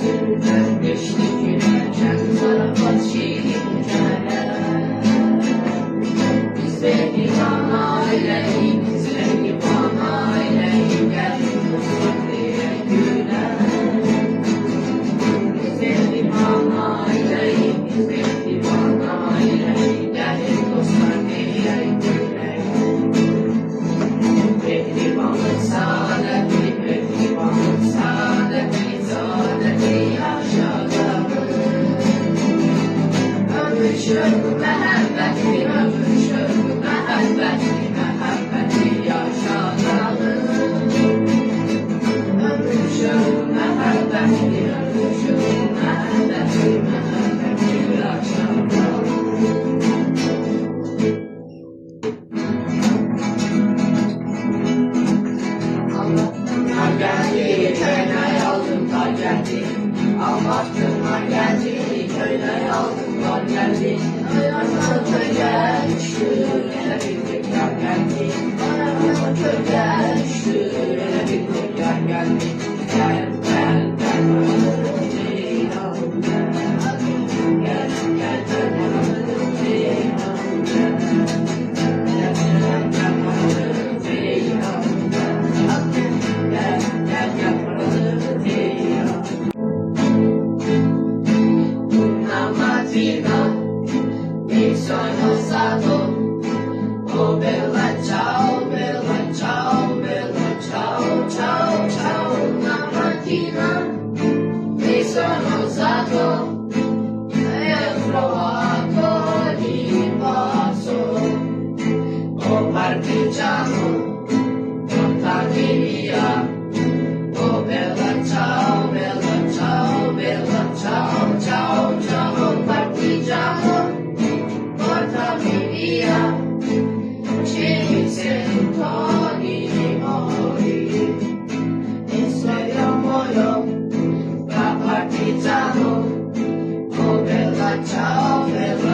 sürüden geçti gülerken zarafat şiirler. Biz beni bana eyleyin, biz beni bana eyleyin, gelin dostlar diye güler. Biz beni bana eyleyin, biz beni bana eyleyin, gelin dostlar diye güler. Pehlivanlık saadetli, pehlivanlık saadetli, saadetli yaşatalım. Ömüşüm mehabbetli, ömüşüm mehabbetli, mehabbetli yaşatalım. Ömüşüm mehabbetli, ömüşüm mehabbetli, mehabbetli yaşatalım. Allah'tan geldi, köyüne aldım kar geldi. Allah'tan geldi, köyüne aldım kar geldi. Ayağıma köyde düştü, yine bir tekrar geldi. Ayağıma köyde düştü, yine bir tekrar geldi. Gel, gel, gel, Ceylan gel. Gel, gel, gel, Ceylan gel. Gel, gel, gel, Ceylan Una mattina mi sono stato, oh bella ciao, bella ciao, bella ciao, ciao, ciao. Una mattina mi sono stato e ho trovato l'invaso, oh partigiano, portami via. Oh bella ciao, bella ciao, bella ciao, ciao, ciao, partigiano, portami via, ci sento di morire, e se io muoio da partigiano, oh bella ciao, bella